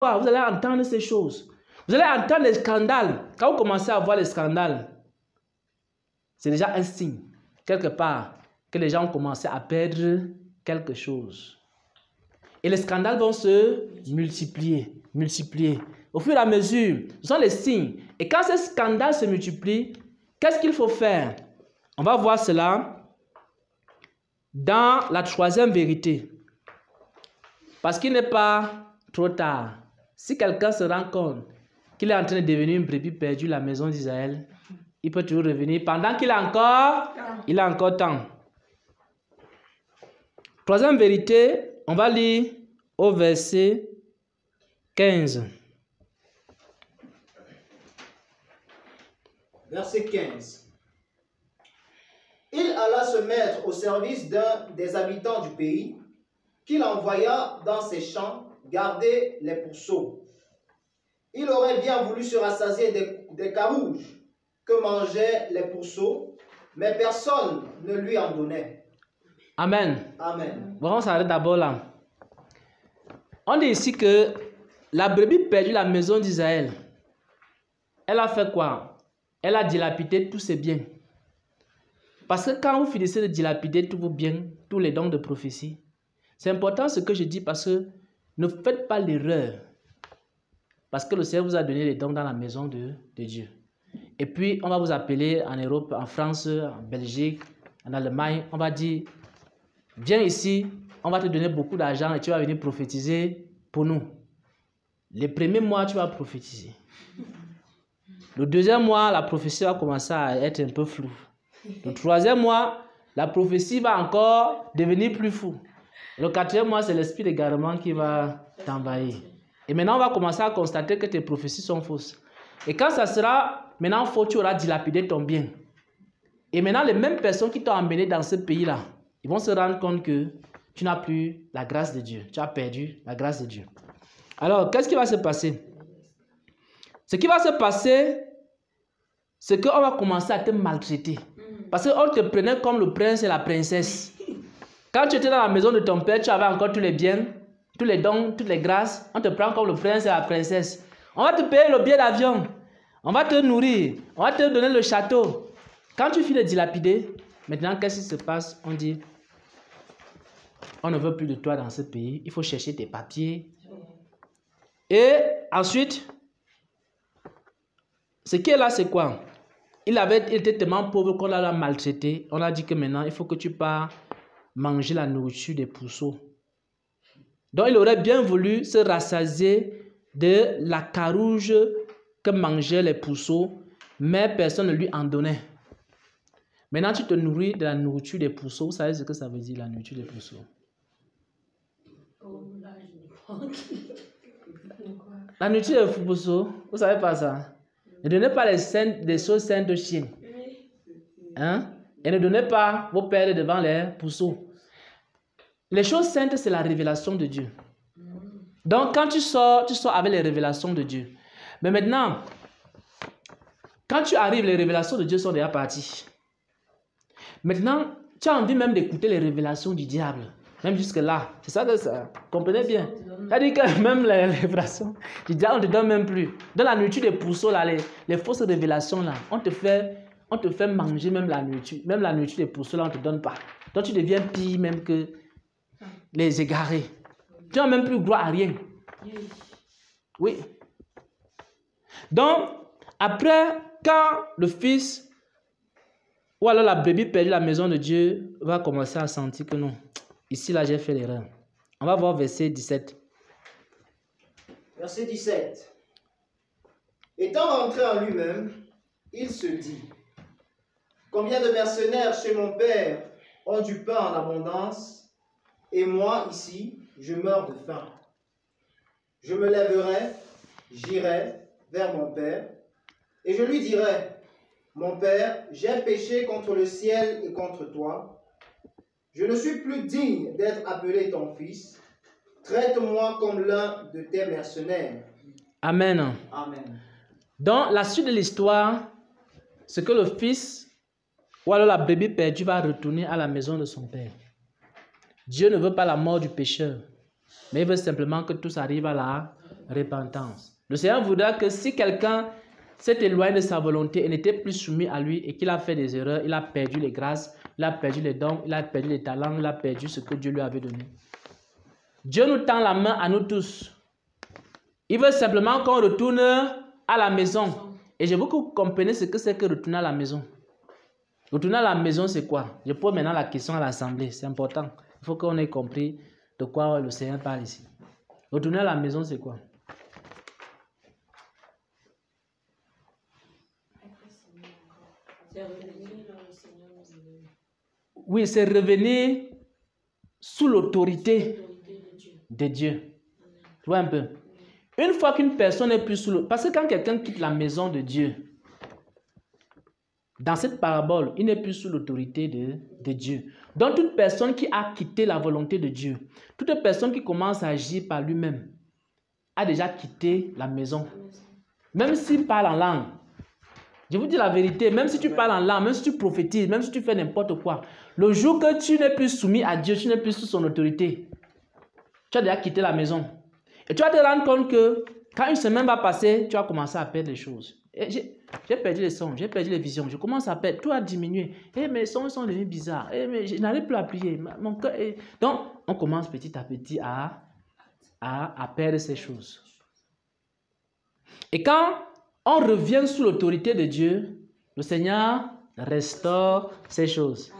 vous allez entendre ces choses. Vous allez entendre les scandales. Quand vous commencez à voir les scandales, c'est déjà un signe, quelque part, que les gens ont commencé à perdre quelque chose. Et les scandales vont se multiplier, multiplier. Au fur et à mesure, ce sont les signes. Et quand ces scandales se multiplient, qu'est-ce qu'il faut faire? On va voir cela dans la troisième vérité. Parce qu'il n'est pas trop tard. Si quelqu'un se rend compte qu'il est en train de devenir une brebis perdue de la maison d'Israël, il peut toujours revenir pendant qu'il a encore temps. Troisième vérité, on va lire au verset 15. Verset 15. Il alla se mettre au service d'un des habitants du pays, qu'il envoya dans ses champs garder les pourceaux. Il aurait bien voulu se rassasier des carouges que mangeaient les pourceaux, mais personne ne lui en donnait. Amen. Amen. Bon, on s'arrête d'abord là. On dit ici que la brebis perdue de la maison d'Israël, elle a fait quoi? Elle a dilapidé tous ses biens. Parce que quand vous finissez de dilapider tous vos biens, tous les dons de prophétie, c'est important ce que je dis parce que ne faites pas l'erreur. Parce que le Seigneur vous a donné les dons dans la maison de Dieu. Et puis, on va vous appeler en Europe, en France, en Belgique, en Allemagne. On va dire, viens ici, on va te donner beaucoup d'argent et tu vas venir prophétiser pour nous. Les premiers mois, tu vas prophétiser. Le deuxième mois, la prophétie va commencer à être un peu floue. Le troisième mois, la prophétie va encore devenir plus floue. Le quatrième mois, c'est l'esprit d'égarement qui va t'envahir. Et maintenant, on va commencer à constater que tes prophéties sont fausses. Et quand ça sera maintenant faux, tu auras dilapidé ton bien. Et maintenant, les mêmes personnes qui t'ont emmené dans ce pays-là, ils vont se rendre compte que tu n'as plus la grâce de Dieu. Tu as perdu la grâce de Dieu. Alors, qu'est-ce qui va se passer? Ce qui va se passer, c'est qu'on va commencer à te maltraiter. Parce qu'on te prenait comme le prince et la princesse. Quand tu étais dans la maison de ton père, tu avais encore tous les biens, tous les dons, toutes les grâces. On te prend comme le prince et la princesse. On va te payer le billet d'avion. On va te nourrir. On va te donner le château. Quand tu finis de dilapider, maintenant, qu'est-ce qui se passe? On dit, on ne veut plus de toi dans ce pays. Il faut chercher tes papiers. Et ensuite, ce qui est là, c'est quoi? Il était tellement pauvre qu'on l'a maltraité. On a dit que maintenant, il faut que tu pars manger la nourriture des pourceaux. Donc, il aurait bien voulu se rassasier de la carouge que mangeaient les pourceaux, mais personne ne lui en donnait. Maintenant, tu te nourris de la nourriture des pourceaux. Vous savez ce que ça veut dire, la nourriture des pourceaux? La nourriture des pourceaux, vous ne savez pas ça? Ne donnez pas les choses saintes aux chiens. Hein? Et ne donnez pas vos pères devant les pourceaux. Les choses saintes, c'est la révélation de Dieu. Donc, quand tu sors avec les révélations de Dieu. Mais maintenant, quand tu arrives, les révélations de Dieu sont déjà parties. Maintenant, tu as envie même d'écouter les révélations du diable. Même jusque-là. C'est ça que ça. Comprenez bien. C'est-à-dire que même les révélations du diable, on ne te donne même plus. Dans la nourriture des pourceaux, là, les fausses révélations, là, on te fait manger même la nourriture. Même la nourriture des pourceaux, là, on ne te donne pas. Donc, tu deviens pire même que les égarés. Tu n'as même plus droit à rien. Oui. Donc, après, quand le fils ou alors la brebis perdue de la maison de Dieu va commencer à sentir que non, ici là j'ai fait l'erreur. On va voir verset 17. Verset 17. Étant rentré en lui-même, il se dit, combien de mercenaires chez mon père ont du pain en abondance, et moi ici, je meurs de faim. Je me lèverai, j'irai vers mon père, et je lui dirai, mon père, j'ai péché contre le ciel et contre toi. Je ne suis plus digne d'être appelé ton fils. Traite-moi comme l'un de tes mercenaires. Amen. Amen. Dans la suite de l'histoire, c'est que le fils, ou alors la brebis perdue, va retourner à la maison de son père. Dieu ne veut pas la mort du pécheur. Mais il veut simplement que tous arrivent à la repentance. Le Seigneur voudra que si quelqu'un s'est éloigné de sa volonté et n'était plus soumis à lui et qu'il a fait des erreurs, il a perdu les grâces, il a perdu les dons, il a perdu les talents, il a perdu ce que Dieu lui avait donné. Dieu nous tend la main à nous tous. Il veut simplement qu'on retourne à la maison. Et je veux que vous compreniez ce que c'est que retourner à la maison. Retourner à la maison, c'est quoi? Je pose maintenant la question à l'assemblée. C'est important. Il faut qu'on ait compris de quoi le Seigneur parle ici. Retourner à la maison, c'est quoi? Oui, c'est revenir sous l'autorité de Dieu. Tu vois un peu? Une fois qu'une personne n'est plus sous l'autorité... Parce que quand quelqu'un quitte la maison de Dieu, dans cette parabole, il n'est plus sous l'autorité de Dieu. Donc, toute personne qui a quitté la volonté de Dieu, toute personne qui commence à agir par lui-même, a déjà quitté la maison. Même s'il parle en langue. Je vous dis la vérité, même si tu parles en langue, même si tu prophétises, même si tu fais n'importe quoi, le jour que tu n'es plus soumis à Dieu, tu n'es plus sous son autorité, tu as déjà quitté la maison. Et tu vas te rendre compte que quand une semaine va passer, tu vas commencer à perdre les choses. J'ai perdu les sons, j'ai perdu les visions, je commence à perdre, tout a diminué. Et mes sons sont devenus bizarres, et mais je n'arrive plus à prier. Mon cœur est... Donc, on commence petit à petit à perdre ces choses. Et quand on revient sous l'autorité de Dieu, le Seigneur restaure ces choses.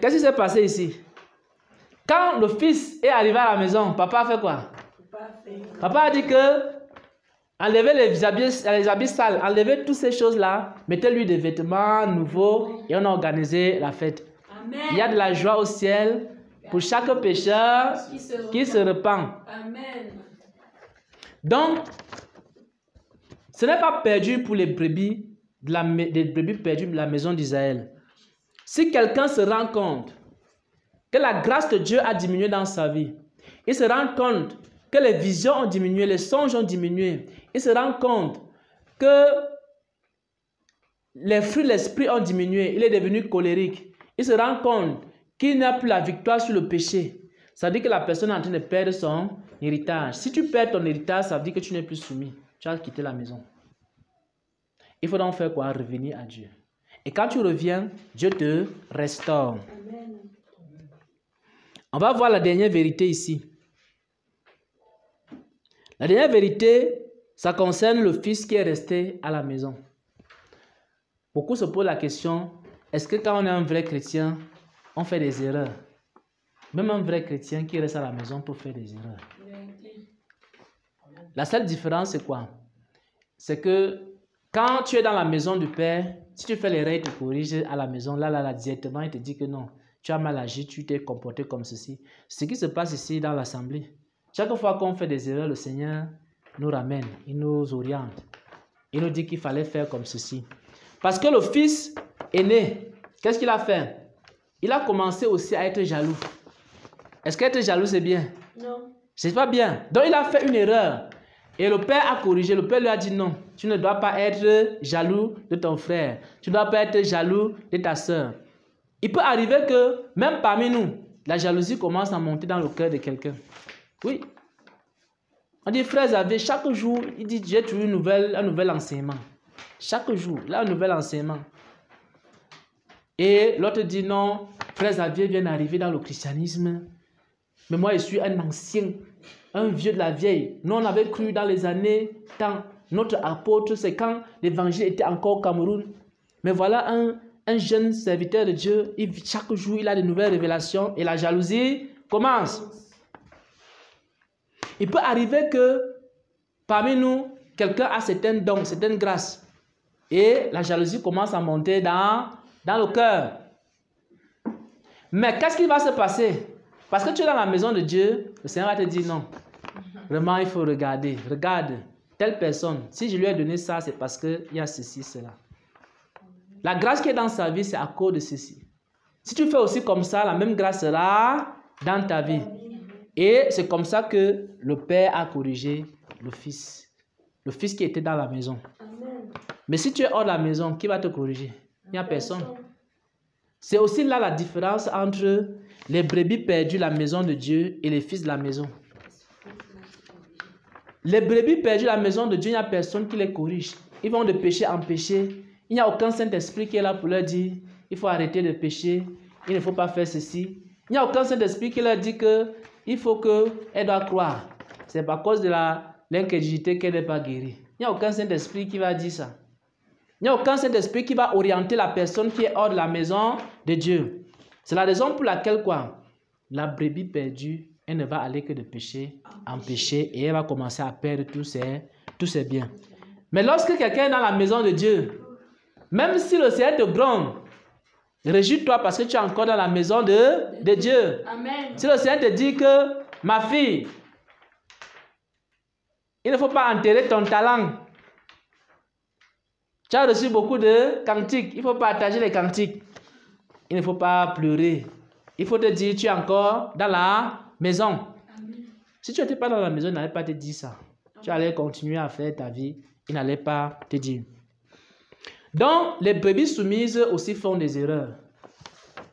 Qu'est-ce qui s'est passé ici? Quand le fils est arrivé à la maison, papa a fait quoi? Papa a dit que enlevez les habits sales, enlevez toutes ces choses-là, mettez-lui des vêtements nouveaux et on a organisé la fête. Amen. Il y a de la joie au ciel pour chaque pécheur qui se repent. Amen. Donc, ce n'est pas perdu pour les brebis, des brebis perdues de la maison d'Israël. Si quelqu'un se rend compte que la grâce de Dieu a diminué dans sa vie, il se rend compte que les visions ont diminué, les songes ont diminué, il se rend compte que les fruits de l'esprit ont diminué, il est devenu colérique, il se rend compte qu'il n'a plus la victoire sur le péché. Ça veut dire que la personne est en train de perdre son héritage. Si tu perds ton héritage, ça veut dire que tu n'es plus soumis. Tu as quitté la maison. Il faut donc faire quoi? Revenir à Dieu. Et quand tu reviens, Dieu te restaure. Amen. On va voir la dernière vérité ici. La dernière vérité, ça concerne le fils qui est resté à la maison. Beaucoup se posent la question, est-ce que quand on est un vrai chrétien, on fait des erreurs? Même un vrai chrétien qui reste à la maison peut faire des erreurs. La seule différence, c'est quoi? C'est que quand tu es dans la maison du Père, si tu fais l'erreur, il te corrige à la maison. Là, directement, il te dit que non, tu as mal agi, tu t'es comporté comme ceci. Ce qui se passe ici dans l'assemblée. Chaque fois qu'on fait des erreurs, le Seigneur nous ramène, il nous oriente. Il nous dit qu'il fallait faire comme ceci. Parce que le fils aîné, qu'est-ce qu'il a fait? Il a commencé aussi à être jaloux. Est-ce qu'être jaloux, c'est bien? Non. C'est pas bien. Donc, il a fait une erreur. Et le père a corrigé. Le père lui a dit non, tu ne dois pas être jaloux de ton frère. Tu ne dois pas être jaloux de ta soeur. Il peut arriver que, même parmi nous, la jalousie commence à monter dans le cœur de quelqu'un. Oui. On dit, frère Xavier, chaque jour, il dit, j'ai trouvé un nouvel enseignement. Chaque jour, il a un nouvel enseignement. Et l'autre dit, non, frère Xavier vient d'arriver dans le christianisme. Mais moi, je suis un ancien, un vieux de la vieille. Nous, on avait cru dans les années, tant notre apôtre, c'est quand l'évangile était encore au Cameroun. Mais voilà un jeune serviteur de Dieu, chaque jour, il a de nouvelles révélations et la jalousie commence. Il peut arriver que parmi nous, quelqu'un a certains dons, certaines grâces. Et la jalousie commence à monter dans le cœur. Mais qu'est-ce qui va se passer? Parce que tu es dans la maison de Dieu, le Seigneur va te dire non. Vraiment, il faut regarder. Regarde, telle personne, si je lui ai donné ça, c'est parce qu'il y a ceci, cela. La grâce qui est dans sa vie, c'est à cause de ceci. Si tu fais aussi comme ça, la même grâce sera dans ta vie. Et c'est comme ça que le Père a corrigé le Fils. Le Fils qui était dans la maison. Mais si tu es hors de la maison, qui va te corriger? Il n'y a personne. C'est aussi là la différence entre les brebis perdues de la maison de Dieu et les fils de la maison. Les brebis perdues à la maison de Dieu, il n'y a personne qui les corrige. Ils vont de péché en péché. Il n'y a aucun Saint-Esprit qui est là pour leur dire il faut arrêter de pécher, il ne faut pas faire ceci. Il n'y a aucun Saint-Esprit qui leur dit qu'il faut qu'elle doit croire. C'est à cause de l'incrédulité qu'elle n'est pas guérie. Il n'y a aucun Saint-Esprit qui va dire ça. Il n'y a aucun Saint-Esprit qui va orienter la personne qui est hors de la maison de Dieu. C'est la raison pour laquelle la brebis perdue, elle ne va aller que de péché en péché et elle va commencer à perdre tous ses biens. Mais lorsque quelqu'un est dans la maison de Dieu, même si le Seigneur te gronde, réjouis-toi parce que tu es encore dans la maison de Dieu. Amen. Si le Seigneur te dit que, ma fille, il ne faut pas enterrer ton talent. Tu as reçu beaucoup de cantiques. Il faut partager les cantiques. Il ne faut pas pleurer. Il faut te dire, tu es encore dans la maison. Amen. Si tu n'étais pas dans la maison, il n'allait pas te dire ça. Tu allais continuer à faire ta vie. Il n'allait pas te dire. Donc, les brebis soumises aussi font des erreurs.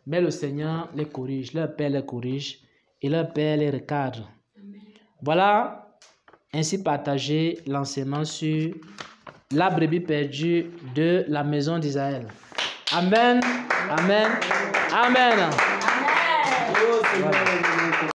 Mais le Seigneur les corrige. Leur Père les corrige. Et leur Père les recadre. Amen. Voilà ainsi partager l'enseignement sur la brebis perdue de la maison d'Israël. Amen. Amen. Amen. Amen. Oh, Seigneur, Voilà.